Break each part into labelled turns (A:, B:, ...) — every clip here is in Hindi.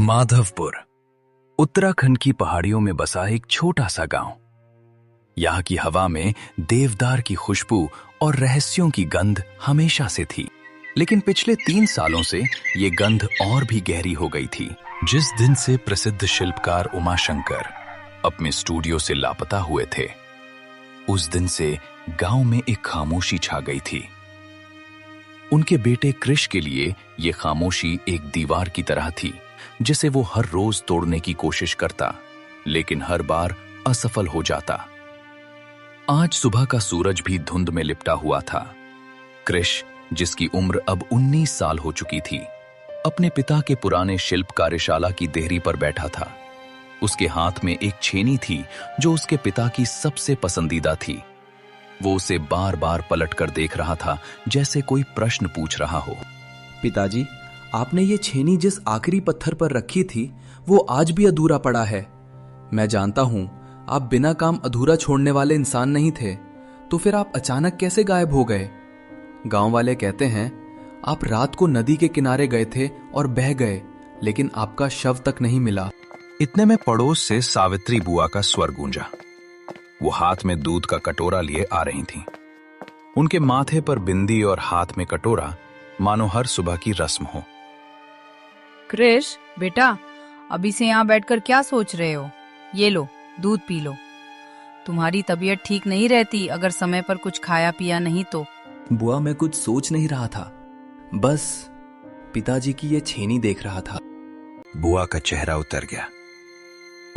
A: माधवपुर उत्तराखंड की पहाड़ियों में बसा एक छोटा सा गांव। यहाँ की हवा में देवदार की खुशबू और रहस्यों की गंध हमेशा से थी, लेकिन पिछले 3 सालों से ये गंध और भी गहरी हो गई थी। जिस दिन से प्रसिद्ध शिल्पकार उमाशंकर अपने स्टूडियो से लापता हुए थे, उस दिन से गांव में एक खामोशी छा गई थी। उनके बेटे कृष के लिए ये खामोशी एक दीवार की तरह थी, जिसे वो हर रोज तोड़ने की कोशिश करता, लेकिन हर बार असफल हो जाता। आज सुबह का सूरज भी धुंध में लिपटा हुआ था। कृष, जिसकी उम्र अब 19 साल हो चुकी थी, अपने पिता के पुराने शिल्प कार्यशाला की देहरी पर बैठा था। उसके हाथ में एक छेनी थी जो उसके पिता की सबसे पसंदीदा थी। वो उसे बार बार पलट कर देख रहा था, जैसे कोई प्रश्न पूछ रहा हो।
B: पिताजी, आपने ये छेनी जिस आखिरी पत्थर पर रखी थी, वो आज भी अधूरा पड़ा है। मैं जानता हूं आप बिना काम अधूरा छोड़ने वाले इंसान नहीं थे, तो फिर आप अचानक कैसे गायब हो गए? गांव वाले कहते हैं आप रात को नदी के किनारे गए थे और बह गए, लेकिन आपका शव तक नहीं मिला।
A: इतने में पड़ोस से सावित्री बुआ का स्वर गूंजा। वो हाथ में दूध का कटोरा लिए आ रही थीं। उनके माथे पर बिंदी और हाथ में कटोरा, मानो हर सुबह की रस्म हो।
C: कृष बेटा, अभी से यहाँ बैठकर क्या सोच रहे हो? ये लो, दूध पी लो। तुम्हारी तबीयत ठीक नहीं रहती अगर समय पर कुछ खाया पिया नहीं तो।
B: बुआ, मैं कुछ सोच नहीं रहा था, बस पिताजी की ये छेनी देख रहा था।
A: बुआ का चेहरा उतर गया।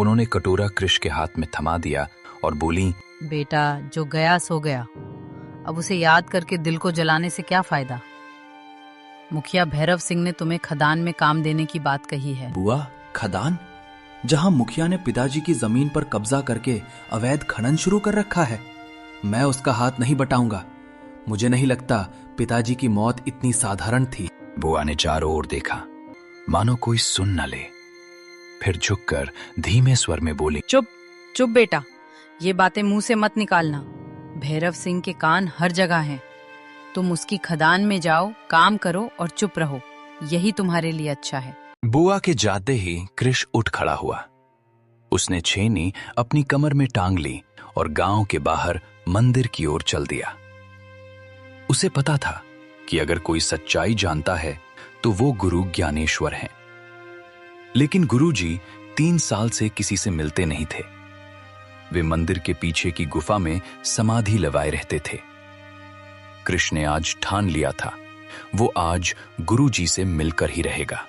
A: उन्होंने कटोरा कृष के हाथ में थमा दिया और बोली,
C: बेटा, जो गया सो गया। अब उसे याद करके दिल को जलाने से क्या फायदा? मुखिया भैरव सिंह ने तुम्हें खदान में काम देने की बात कही है।
B: बुआ, खदान? जहां मुखिया ने पिताजी की जमीन पर कब्जा करके अवैध खनन शुरू कर रखा है, मैं उसका हाथ नहीं बटाऊंगा। मुझे नहीं लगता पिताजी की मौत इतनी साधारण थी।
A: बुआ ने चारों ओर देखा, मानो कोई सुन न ले। फिर झुककर धीमे स्वर में बोली,
C: चुप चुप बेटा, ये बातें मुंह से मत निकालना। भैरव सिंह के कान हर जगह हैं। तुम उसकी खदान में जाओ, काम करो और चुप रहो, यही तुम्हारे लिए अच्छा है।
A: बुआ के जाते ही कृष उठ खड़ा हुआ। उसने छेनी अपनी कमर में टांग ली और गांव के बाहर मंदिर की ओर चल दिया। उसे पता था कि अगर कोई सच्चाई जानता है तो वो गुरु ज्ञानेश्वर हैं। लेकिन गुरुजी 3 साल से किसी से मिलते नहीं थे। वे मंदिर के पीछे की गुफा में समाधि लगाए रहते थे। कृष ने आज ठान लिया था, वो आज गुरुजी से मिलकर ही रहेगा।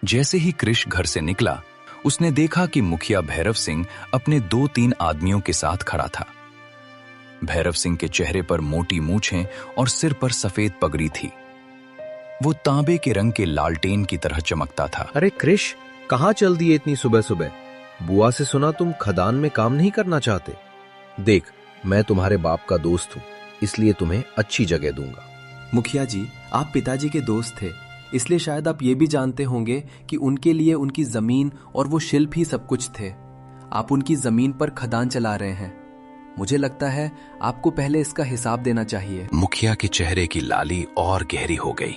A: जैसे ही कृष घर से निकला, उसने देखा कि मुखिया भैरव सिंह अपने 2-3 आदमियों के साथ खड़ा था। भैरव सिंह के चेहरे पर मोटी मूछें और सिर पर सफेद पगड़ी थी। वो तांबे के रंग के लालटेन की तरह चमकता था।
D: अरे कृष, कहाँ चल दिए इतनी सुबह सुबह? बुआ से सुना तुम खदान में काम नहीं करना चाहते। देख, मैं तुम्हारे बाप का दोस्त हूँ, इसलिए तुम्हें अच्छी जगह दूंगा।
B: मुखिया जी, आप पिताजी के दोस्त थे, इसलिए शायद आप ये भी जानते होंगे कि उनके लिए उनकी जमीन और वो शिल्प ही सब कुछ थे। आप उनकी जमीन पर खदान चला रहे हैं। मुझे लगता है आपको पहले इसका हिसाब देना चाहिए।
A: मुखिया के चेहरे की लाली और गहरी हो गई।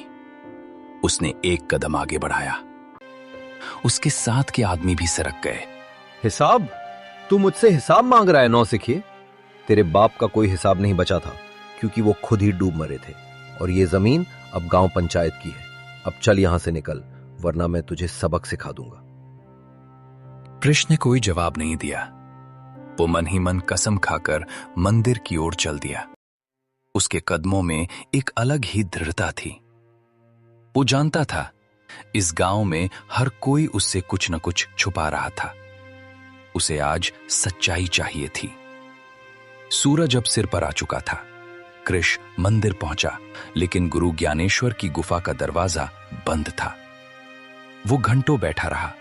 A: उसने एक कदम आगे बढ़ाया। उसके साथ के आदमी भी सरक गए।
D: हिसाब? तू मुझसे हिसाब मांग रहा है? नौसिखिए, तेरे बाप का कोई हिसाब नहीं बचा था, क्योंकि वो खुद ही डूब मरे थे। और ये जमीन अब गांव पंचायत की है। अब चल यहां से निकल, वरना मैं तुझे सबक सिखा दूंगा।
A: कृष ने कोई जवाब नहीं दिया। वो मन ही मन कसम खाकर मंदिर की ओर चल दिया। उसके कदमों में एक अलग ही दृढ़ता थी। वो जानता था इस गांव में हर कोई उससे कुछ न कुछ छुपा रहा था। उसे आज सच्चाई चाहिए थी। सूरज अब सिर पर आ चुका था। कृष मंदिर पहुंचा, लेकिन गुरु ज्ञानेश्वर की गुफा का दरवाजा बंद था। वो घंटों बैठा रहा,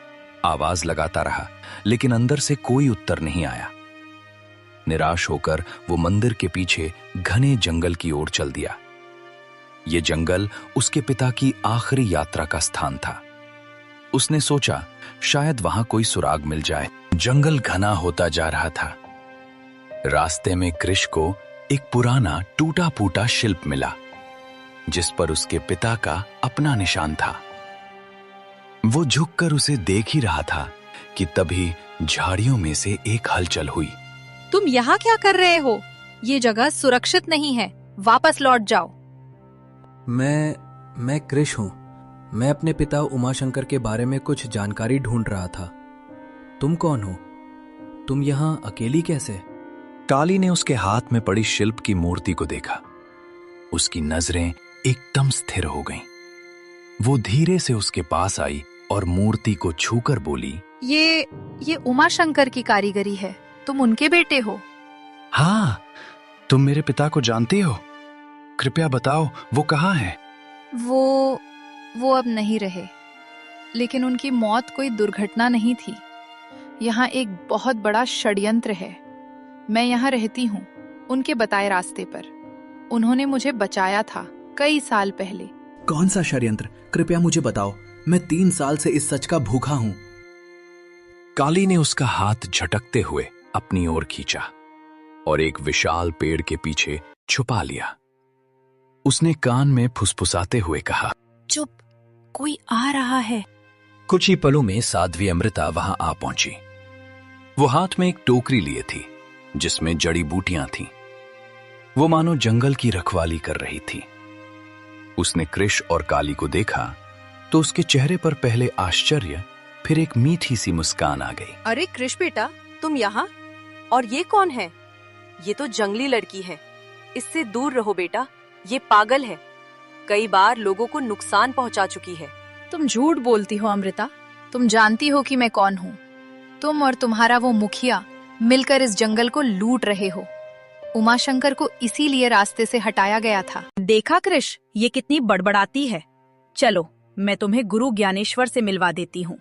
A: आवाज लगाता रहा, लेकिन अंदर से कोई उत्तर नहीं आया। निराश होकर वो मंदिर के पीछे घने जंगल की ओर चल दिया। ये जंगल उसके पिता की आखिरी यात्रा का स्थान था। उसने सोचा शायद वहां कोई सुराग मिल जाए। जंगल घना होता जा रहा था। रास्ते में कृष को एक पुराना टूटा फूटा शिल्प मिला, जिस पर उसके पिता का अपना निशान था। वो झुककर उसे देख ही रहा था कि तभी झाड़ियों में से एक हलचल हुई।
E: तुम यहाँ क्या कर रहे हो? ये जगह सुरक्षित नहीं है, वापस लौट जाओ।
B: मैं कृष हूँ। मैं अपने पिता उमाशंकर के बारे में कुछ जानकारी ढूंढ रहा था। तुम कौन हो? तुम यहाँ अकेली कैसे?
A: काली ने उसके हाथ में पड़ी शिल्प की मूर्ति को देखा। उसकी नजरें एकदम स्थिर हो गईं। वो धीरे से उसके पास आई और मूर्ति को छूकर बोली,
E: ये उमाशंकर की कारीगरी है। तुम उनके बेटे हो?
A: हाँ, तुम मेरे पिता को जानती हो? कृपया बताओ, वो कहाँ है?
E: वो अब नहीं रहे, लेकिन उनकी मौत कोई दुर्घटना नहीं थी। यहाँ एक बहुत बड़ा षड्यंत्र है। मैं यहाँ रहती हूँ, उनके बताए रास्ते पर। उन्होंने मुझे बचाया था कई साल पहले।
B: कौन सा षड्यंत्र? कृपया मुझे बताओ। मैं 3 साल से इस सच का भूखा हूँ।
A: काली ने उसका हाथ झटकते हुए अपनी ओर खींचा और एक विशाल पेड़ के पीछे छुपा लिया। उसने कान में फुसफुसाते हुए कहा,
E: चुप, कोई आ रहा है।
A: कुछ ही पलों में साध्वी अमृता वहां आ पहुंची। वो हाथ में एक टोकरी लिए थी जिसमें जड़ी बूटियां थीं। वो मानो जंगल की रखवाली कर रही थी। उसने कृष और काली को देखा तो उसके चेहरे पर पहले आश्चर्य, फिर एक मीठी सी मुस्कान आ गई।
F: अरे कृष बेटा, तुम यहाँ? और ये कौन है? ये तो जंगली लड़की है। इससे दूर रहो बेटा, ये पागल है। कई बार लोगों को नुकसान पहुंचा चुकी है।
E: तुम झूठ बोलती हो अमृता। तुम जानती हो कि मैं कौन हूँ। तुम और तुम्हारा वो मुखिया मिलकर इस जंगल को लूट रहे हो। उमाशंकर को इसीलिए रास्ते से हटाया गया था।
G: देखा कृष, ये कितनी बड़बड़ाती है। चलो, मैं तुम्हें गुरु ज्ञानेश्वर से मिलवा देती हूँ।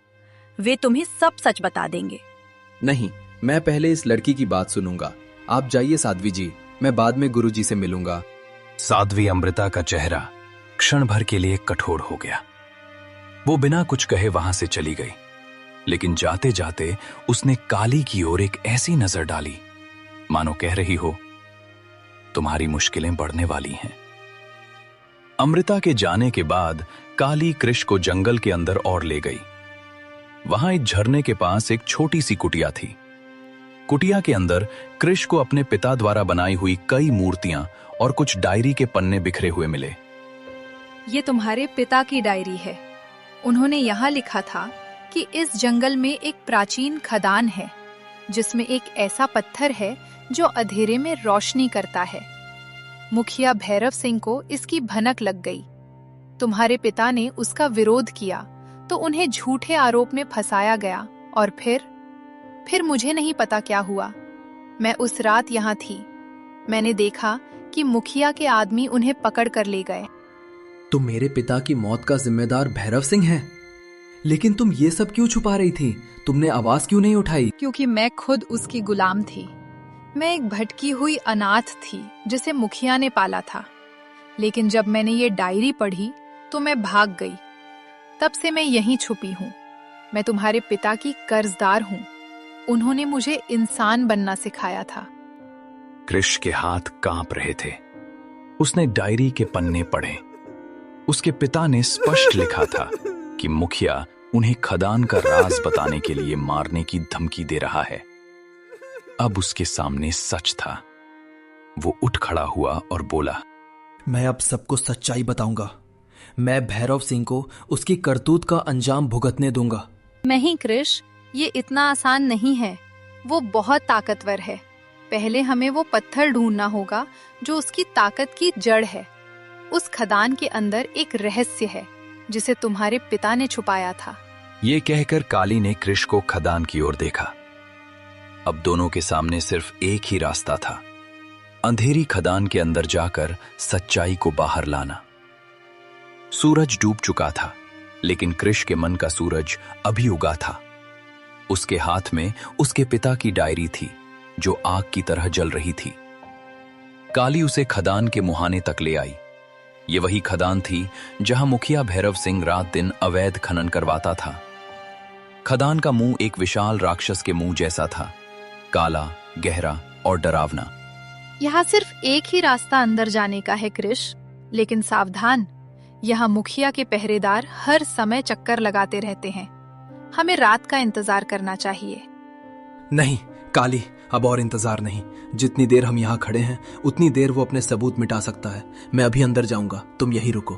G: वे तुम्हें सब सच बता देंगे।
B: नहीं, मैं पहले इस लड़की की बात सुनूंगा। आप जाइए साध्वी जी, मैं बाद में गुरुजी से मिलूंगा।
A: साध्वी अमृता का चेहरा क्षण भर के लिए कठोर हो गया। वो बिना कुछ कहे वहां से चली गई, लेकिन जाते जाते उसने काली की ओर एक ऐसी नजर डाली मानो कह रही हो, तुम्हारी मुश्किलें बढ़ने वाली हैं। अमृता के जाने के बाद काली कृष को जंगल के अंदर और ले गई। वहां एक झरने के पास एक छोटी सी कुटिया थी। कुटिया के अंदर कृष को अपने पिता द्वारा बनाई हुई कई मूर्तियां और कुछ डायरी के पन्ने बिखरे हुए मिले।
E: ये तुम्हारे पिता की डायरी है। उन्होंने यहाँ लिखा था कि इस जंगल में एक प्राचीन खदान है जिसमें एक ऐसा पत्थर है जो अंधेरे में रोशनी करता है। मुखिया भैरव सिंह को इसकी भनक लग गई। तुम्हारे पिता ने उसका विरोध किया तो उन्हें झूठे आरोप में फंसाया गया और फिर मुझे नहीं पता क्या हुआ। मैं उस रात यहाँ थी। मैंने देखा कि मुखिया के आदमी उन्हें पकड़ कर ले गए।
B: तो मेरे पिता की मौत का जिम्मेदार भैरव सिंह है। लेकिन तुम ये सब क्यों छुपा रही थी? तुमने आवाज क्यों नहीं उठाई?
E: क्योंकि मैं खुद उसकी गुलाम थी। मैं एक भटकी हुई अनाथ थी जिसे मुखिया ने पाला था। लेकिन जब मैंने ये डायरी पढ़ी तो मैं भाग गई। तब से मैं यहीं छुपी हूँ। मैं तुम्हारे पिता की कर्जदार हूँ। उन्होंने मुझे इंसान बनना सिखाया था।
A: कृष के हाथ कांप रहे थे। उसने डायरी के पन्ने पढ़े। उसके पिता ने स्पष्ट लिखा था कि मुखिया उन्हें खदान का राज बताने के लिए मारने की धमकी दे रहा है। अब उसके सामने सच था। वो उठ खड़ा हुआ और बोला,
B: मैं अब सबको सच्चाई बताऊंगा। मैं भैरव सिंह को उसकी करतूत का अंजाम भुगतने दूंगा।
E: नहीं कृष, ये इतना आसान नहीं है। वो बहुत ताकतवर है। पहले हमें वो पत्थर ढूंढना होगा जो उसकी ताकत की जड़ है। उस खदान के अंदर एक रहस्य है जिसे तुम्हारे पिता ने छुपाया था।
A: ये कहकर काली ने कृष को खदान की ओर देखा। अब दोनों के सामने सिर्फ एक ही रास्ता था, अंधेरी खदान के अंदर जाकर सच्चाई को बाहर लाना। सूरज डूब चुका था, लेकिन कृष के मन का सूरज अभी उगा था। उसके हाथ में उसके पिता की डायरी थी जो आग की तरह जल रही थी। काली उसे खदान के मुहाने तक ले आई। ये वही खदान थी जहां मुखिया भैरव सिंह रात दिन अवैध खनन करवाता था। खदान का मुंह एक विशाल राक्षस के मुंह जैसा था, काला, गहरा और डरावना।
E: यहाँ सिर्फ एक ही रास्ता अंदर जाने का है कृष, लेकिन सावधान, यहाँ मुखिया के पहरेदार हर समय चक्कर लगाते रहते हैं। हमें रात का इंतजार करना चाहिए।
B: नहीं काली, अब और इंतजार नहीं। जितनी देर हम यहाँ खड़े हैं उतनी देर वो अपने सबूत मिटा सकता है। मैं अभी अंदर जाऊंगा, तुम यहीं रुको।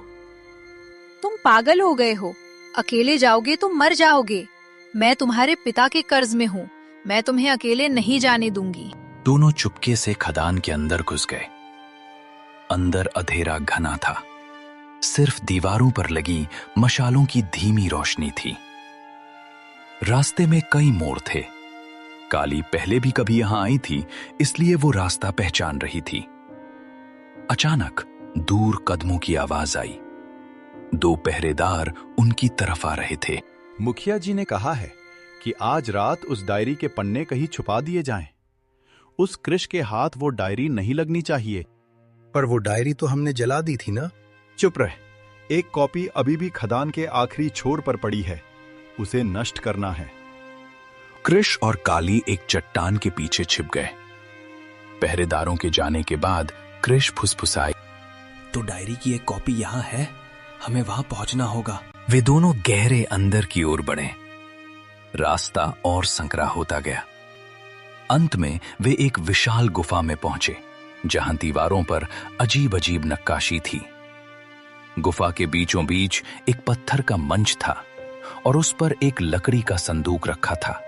E: तुम पागल हो गए हो। अकेले जाओगे तो मर जाओगे। मैं तुम्हारे पिता के कर्ज में हूँ। मैं तुम्हें अकेले नहीं जाने दूंगी।
A: दोनों चुपके से खदान के अंदर घुस गए। अंदर अंधेरा घना था। सिर्फ दीवारों पर लगी मशालों की धीमी रोशनी थी। रास्ते में कई मोड़ थे। काली पहले भी कभी यहां आई थी, इसलिए वो रास्ता पहचान रही थी। अचानक दूर कदमों की आवाज आई। 2 पहरेदार उनकी तरफ आ रहे थे।
H: मुखिया जी ने कहा है कि आज रात उस डायरी के पन्ने कहीं छुपा दिए जाएं। उस कृष के हाथ वो डायरी नहीं लगनी चाहिए।
I: पर वो डायरी तो हमने जला दी थी ना।
H: चुप रह। एक कॉपी अभी भी खदान के आखिरी छोर पर पड़ी है। उसे नष्ट करना है।
A: कृष और काली एक चट्टान के पीछे छिप गए। पहरेदारों के जाने के बाद कृष फुसफुसाई,
B: तो डायरी की एक कॉपी यहाँ है, हमें वहां पहुंचना होगा।
A: वे दोनों गहरे अंदर की ओर बढ़े। रास्ता और संकरा होता गया। अंत में वे एक विशाल गुफा में पहुंचे, जहां दीवारों पर अजीब अजीब नक्काशी थी। गुफा के बीचों बीच एक पत्थर का मंच था और उस पर एक लकड़ी का संदूक रखा था।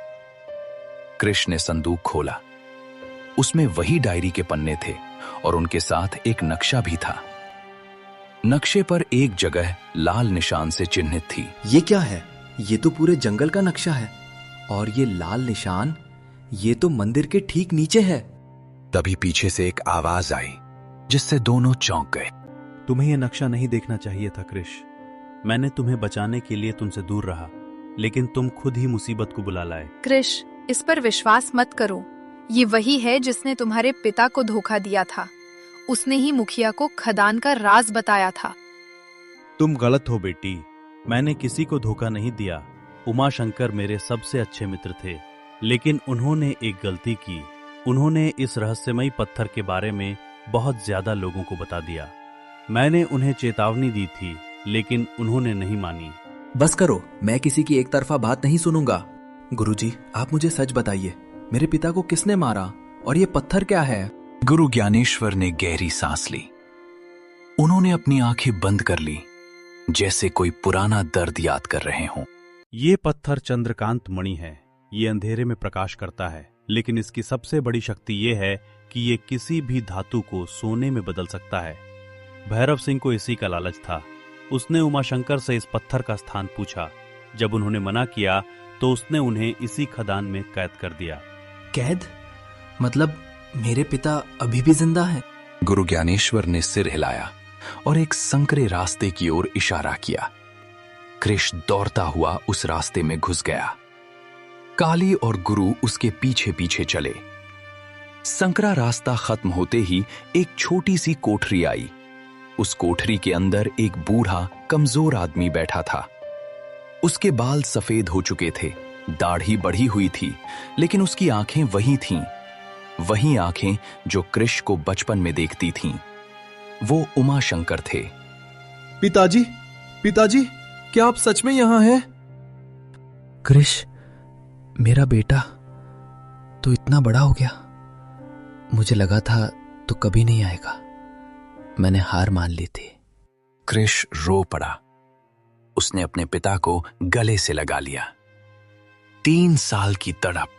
A: कृष्ण ने संदूक खोला। उसमें वही डायरी के पन्ने थे और उनके साथ एक नक्शा भी था। नक्शे पर एक जगह लाल निशान से चिन्हित थी।
B: ये क्या है? ये तो पूरे जंगल का नक्शा है। और ये लाल निशान, ये तो मंदिर के ठीक नीचे है।
A: तभी पीछे से एक आवाज आई, जिससे दोनों चौंक गए।
J: तुम्हें यह नक्शा नहीं देखना चाहिए था कृष। मैंने तुम्हें बचाने के लिए तुमसे दूर रहा, लेकिन तुम खुद ही मुसीबत को बुला लाए।
E: कृष, इस पर विश्वास मत करो। ये वही है जिसने तुम्हारे पिता को धोखा दिया था। उसने ही मुखिया को खदान का राज बताया था।
J: तुम गलत हो बेटी। मैंने किसी को धोखा नहीं दिया। उमा शंकर मेरे सबसे अच्छे मित्र थे, लेकिन उन्होंने एक गलती की। उन्होंने इस रहस्यमयी पत्थर के बारे में बहुत ज्यादा लोगों को बता दिया। मैंने उन्हें चेतावनी दी थी, लेकिन उन्होंने नहीं मानी।
B: बस करो, मैं किसी की एक तरफा बात नहीं सुनूंगा। गुरुजी, आप मुझे सच बताइए, मेरे पिता को किसने मारा और ये पत्थर क्या है?
A: गुरु ज्ञानेश्वर ने गहरी सांस ली। उन्होंने अपनी आंखें बंद कर ली, जैसे कोई पुराना दर्द याद कर रहे हों।
J: ये पत्थर चंद्रकांत मणि है। ये अंधेरे में प्रकाश करता है, लेकिन इसकी सबसे बड़ी शक्ति ये है कि ये किसी भी धातु को सोने में बदल सकता है। भैरव सिंह को इसी का लालच था। उसने उमाशंकर से इस पत्थर का स्थान पूछा। जब उन्होंने मना किया तो उसने उन्हें इसी खदान में कैद कर दिया।
B: कैद? मतलब मेरे पिता अभी भी जिंदा हैं?
A: गुरु ज्ञानेश्वर ने सिर हिलाया और एक संकरे रास्ते की ओर इशारा किया। कृष दौड़ता हुआ उस रास्ते में घुस गया। काली और गुरु उसके पीछे पीछे चले। संकरा रास्ता खत्म होते ही एक छोटी सी कोठरी आई। उस कोठरी के अंदर एक बूढ़ा कमजोर आदमी बैठा था। उसके बाल सफेद हो चुके थे, दाढ़ी बढ़ी हुई थी, लेकिन उसकी आंखें वही थीं, वही आंखें जो कृष को बचपन में देखती थीं। वो उमाशंकर थे।
B: पिताजी, पिताजी, क्या आप सच में यहां हैं? कृष, मेरा बेटा तो इतना बड़ा हो गया। मुझे लगा था तो कभी नहीं आएगा। मैंने हार मान ली थी।
A: कृष रो पड़ा। उसने अपने पिता को गले से लगा लिया। 3 साल की तड़प,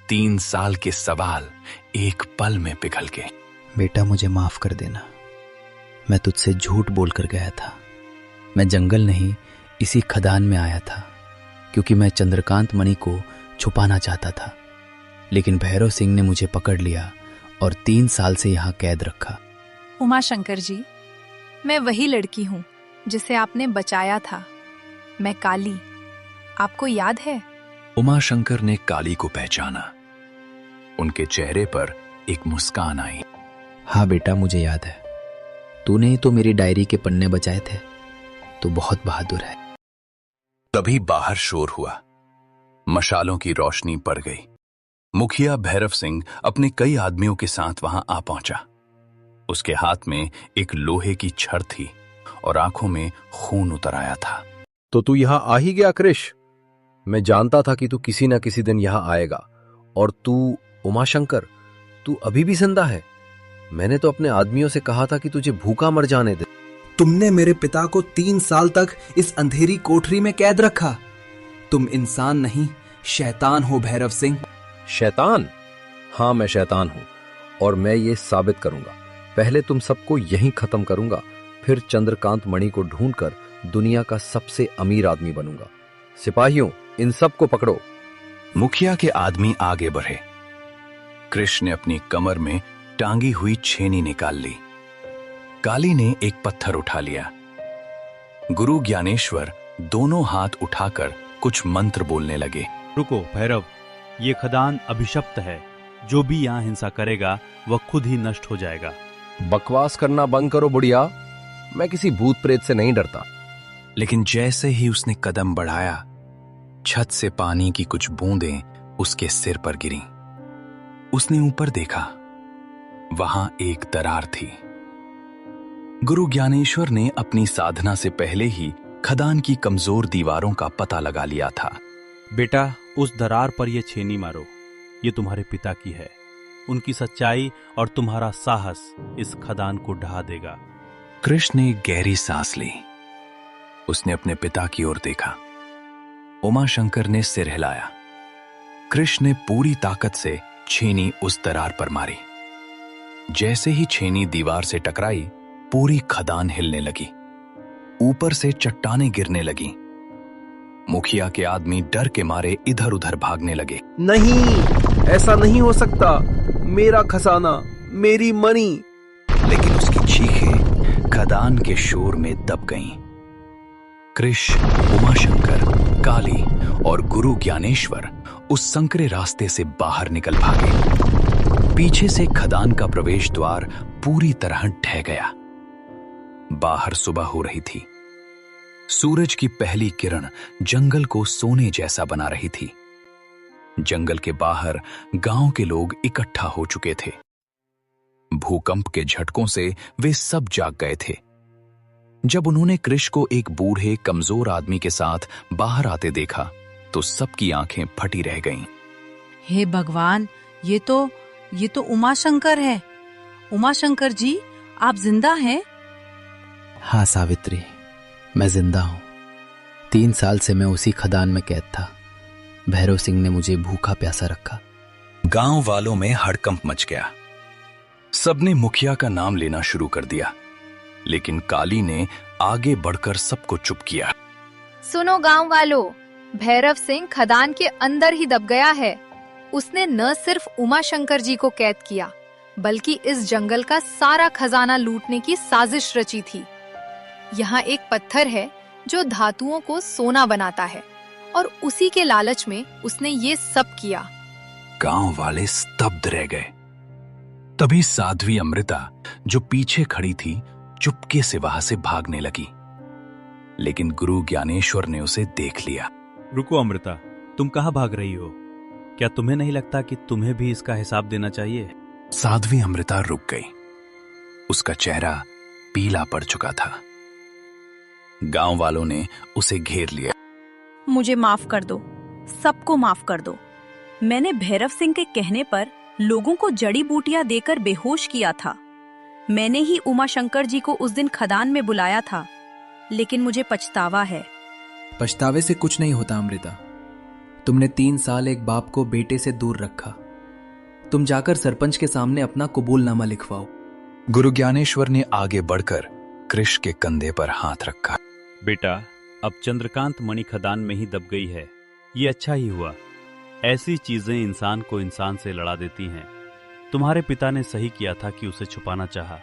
A: 3 साल के सवाल एक पल में पिघल गए।
B: बेटा, मुझे माफ कर देना। मैं तुझसे झूठ बोलकर गया था। मैं जंगल नहीं, इसी खदान में आया था, क्योंकि मैं चंद्रकांत मणि को छुपाना चाहता था। लेकिन भैरव सिंह ने मुझे पकड़ लिया और 3 साल से यहाँ कैद रखा।
E: उमाशंकर जी, मैं वही लड़की हूँ जिसे आपने बचाया था। मैं काली, आपको याद है?
A: उमाशंकर ने काली को पहचाना। उनके चेहरे पर एक मुस्कान आई।
B: हाँ बेटा, मुझे याद है। तूने ही तो मेरी डायरी के पन्ने बचाए थे। तू बहुत बहादुर है।
A: तभी बाहर शोर हुआ। मशालों की रोशनी पड़ गई। मुखिया भैरव सिंह अपने कई आदमियों के साथ वहां आ पहुंचा। उसके हाथ में एक लोहे की छड़ थी और आंखों में खून उतर आया था।
D: तो तू यहां आ ही गया कृष। मैं जानता था कि तू किसी ना किसी दिन यहां आएगा। और तू उमाशंकर, तू अभी भी जिंदा है? मैंने तो अपने आदमियों से कहा था कि तुझे भूखा मर जाने दे।
B: तुमने मेरे पिता को 3 साल तक इस अंधेरी कोठरी में कैद रखा। तुम इंसान नहीं, शैतान हो भैरव सिंह।
D: शैतान? हाँ, मैं शैतान हूं और मैं ये साबित करूंगा। पहले तुम सबको यहीं खत्म करूंगा, फिर चंद्रकांत मणि को ढूंढकर दुनिया का सबसे अमीर आदमी बनूंगा। सिपाहियों, इन सबको पकड़ो।
A: मुखिया के आदमी आगे बढ़े। कृष्ण ने अपनी कमर में टांगी हुई छेनी निकाल ली। काली ने एक पत्थर उठा लिया। गुरु ज्ञानेश्वर दोनों हाथ उठाकर कुछ मंत्र बोलने लगे।
J: रुको भैरव, ये खदान अभिशप्त है। जो भी यहाँ हिंसा करेगा वह खुद ही नष्ट हो जाएगा।
D: बकवास करना बंद करो बुढ़िया। मैं किसी भूत प्रेत से नहीं डरता।
A: लेकिन जैसे ही उसने कदम बढ़ाया, छत से पानी की कुछ बूंदें उसके सिर पर गिरीं। उसने ऊपर देखा, वहां एक दरार थी। गुरु ज्ञानेश्वर ने अपनी साधना से पहले ही खदान की कमजोर दीवारों का पता लगा लिया था।
J: बेटा, उस दरार पर यह छेनी मारो। ये तुम्हारे पिता की है। उनकी सच्चाई और तुम्हारा साहस इस खदान को ढहा देगा।
A: कृष्ण ने गहरी सांस ली। उसने अपने पिता की ओर देखा। उमाशंकर ने सिर हिलाया। कृष्ण ने पूरी ताकत से छेनी उस दरार पर मारी। जैसे ही छेनी दीवार से टकराई, पूरी खदान हिलने लगी। ऊपर से चट्टानें गिरने लगी। मुखिया के आदमी डर के मारे इधर उधर भागने लगे।
D: नहीं, ऐसा नहीं हो सकता। मेरा खजाना, मेरी मणि।
A: लेकिन उसकी चीखें खदान के शोर में दब गईं। कृष्ण, उमाशंकर, काली और गुरु ज्ञानेश्वर उस संकरे रास्ते से बाहर निकल भागे। पीछे से खदान का प्रवेश द्वार पूरी तरह ढह गया। बाहर सुबह हो रही थी। सूरज की पहली किरण जंगल को सोने जैसा बना रही थी। जंगल के बाहर गांव के लोग इकट्ठा हो चुके थे। भूकंप के झटकों से वे सब जाग गए थे। जब उन्होंने कृष को एक बूढ़े कमजोर आदमी के साथ बाहर आते देखा, तो सबकी आंखें फटी रह गईं।
C: हे भगवान, ये तो उमाशंकर है। उमाशंकर जी, आप जिंदा हैं?
K: हाँ सावित्री, मैं जिंदा हूं। 3 साल से मैं उसी खदान में कैद था। भैरव सिंह ने मुझे भूखा प्यासा रखा।
A: गांव वालों में हड़कंप मच गया। सबने मुखिया का नाम लेना शुरू कर दिया, लेकिन काली ने आगे बढ़कर सबको चुप किया।
E: सुनो गांव वालों, भैरव सिंह खदान के अंदर ही दब गया है। उसने न सिर्फ उमाशंकर जी को कैद किया, बल्कि इस जंगल का सारा खजाना लूटने की साजिश रची थी। यहाँ एक पत्थर है जो धातुओं को सोना बनाता है, और उसी के लालच में उसने ये सब किया।
A: गांव वाले स्तब्ध रह गए। तभी साध्वी अमृता, जो पीछे खड़ी थी, चुपके से वहां से भागने लगी। लेकिन गुरु ज्ञानेश्वर ने उसे देख लिया।
J: रुको अमृता, तुम कहां भाग रही हो? क्या तुम्हें नहीं लगता कि तुम्हें भी इसका हिसाब देना चाहिए?
A: साध्वी अमृता रुक गई। उसका चेहरा पीला पड़ चुका था। गांव वालों ने उसे घेर लिया।
G: मुझे माफ कर दो, सबको माफ कर दो। मैंने भैरव सिंह के कहने पर लोगों को जड़ी बूटियां देकर बेहोश किया था। मैंने ही उमाशंकर जी को उस दिन खदान में बुलाया था, लेकिन मुझे पछतावा है।
B: पछतावे से कुछ नहीं होता अमृता। तुमने 3 साल एक बाप को बेटे से दूर रखा। तुम जाकर सरपंच के सामने अपना कबूलनामा लिखवाओ।
A: गुरु ज्ञानेश्वर ने आगे बढ़कर कृष के कंधे पर हाथ रखा।
J: बेटा, अब चंद्रकांत मणि खदान में ही दब गई है। ये अच्छा ही हुआ। ऐसी चीजें इंसान को इंसान से लड़ा देती हैं। तुम्हारे पिता ने सही किया था कि उसे छुपाना चाहा।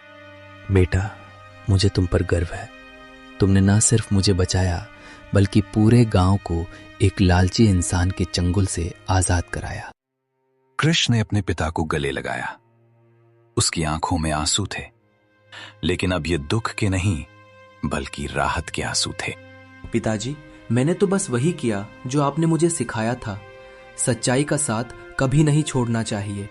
K: बेटा, मुझे तुम पर गर्व है। तुमने न सिर्फ मुझे बचाया, बल्कि पूरे गांव को एक लालची इंसान के चंगुल से आजाद कराया।
A: कृष्ण ने अपने पिता को गले लगाया। उसकी आंखों में आंसू थे, लेकिन अब ये दुख के नहीं, बल्कि राहत के आंसू थे।
B: पिताजी, मैंने तो बस वही किया जो आपने मुझे सिखाया था। सच्चाई का साथ कभी नहीं छोड़ना चाहिए।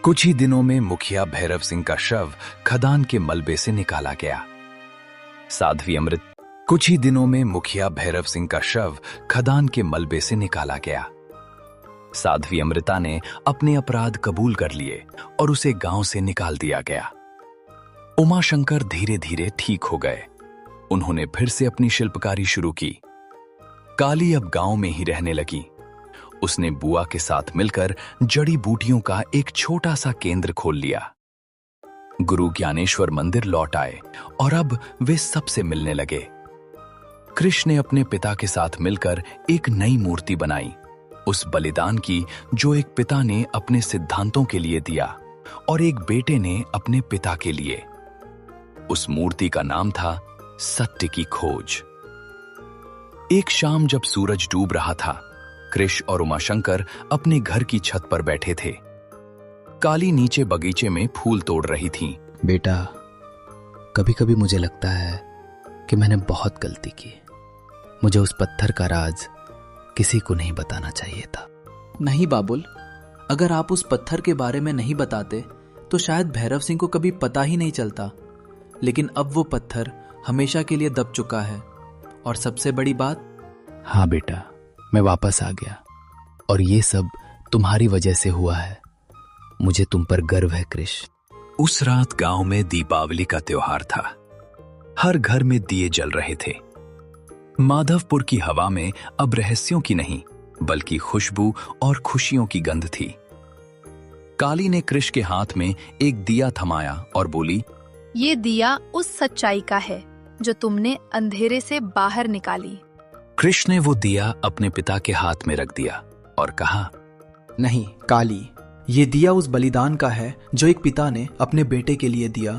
A: कुछ ही दिनों में मुखिया भैरव सिंह का शव खदान के मलबे से निकाला गया। साध्वी अमृत। कुछ ही दिनों में मुखिया भैरव सिंह का शव खदान के मलबे से निकाला गया। साध्वी अमृता ने अपने अपराध कबूल कर लिए और उसे गांव से निकाल दिया गया। उमाशंकर धीरे धीरे ठीक हो गए। उन्होंने फिर से अपनी शिल्पकारी शुरू की। काली अब गांव में ही रहने लगी। उसने बुआ के साथ मिलकर जड़ी बूटियों का एक छोटा सा केंद्र खोल लिया। गुरु ज्ञानेश्वर मंदिर लौट आए और अब वे सबसे मिलने लगे। कृष्ण ने अपने पिता के साथ मिलकर एक नई मूर्ति बनाई, उस बलिदान की जो एक पिता ने अपने सिद्धांतों के लिए दिया और एक बेटे ने अपने पिता के लिए। उस मूर्ति का नाम था सत्य की खोज। एक शाम जब सूरज डूब रहा था, कृष्ण और उमाशंकर अपने घर की छत पर बैठे थे। काली नीचे बगीचे में फूल तोड़ रही थी।
K: बेटा, कभी कभी मुझे लगता है कि मैंने बहुत गलती की। मुझे उस पत्थर का राज किसी को नहीं बताना चाहिए था।
B: नहीं बाबुल, अगर आप उस पत्थर के बारे में नहीं बताते तो शायद भैरव सिंह को कभी पता ही नहीं चलता। लेकिन अब वो पत्थर हमेशा के लिए दब चुका है। और सबसे बड़ी बात,
K: हाँ बेटा, मैं वापस आ गया और ये सब तुम्हारी वजह से हुआ है। मुझे तुम पर गर्व है कृष।
A: उस रात गांव में दीपावली का त्योहार था। हर घर में दिए जल रहे थे। माधवपुर की हवा में अब रहस्यों की नहीं बल्कि खुशबू और खुशियों की गंध थी। काली ने कृष के हाथ में एक दिया थमाया और बोली,
E: ये दिया उस सच्चाई का है जो तुमने अंधेरे से बाहर निकाली।
A: कृष ने वो दिया अपने पिता के हाथ में रख दिया और कहा,
B: नहीं काली, ये दिया उस बलिदान का है जो एक पिता ने अपने बेटे के लिए दिया।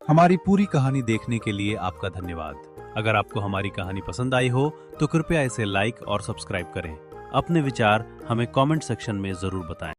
J: हमारी पूरी कहानी देखने के लिए आपका धन्यवाद। अगर आपको हमारी कहानी पसंद आई हो तो कृपया इसे लाइक और सब्सक्राइब करें। अपने विचार हमें कमेंट सेक्शन में जरूर बताएं।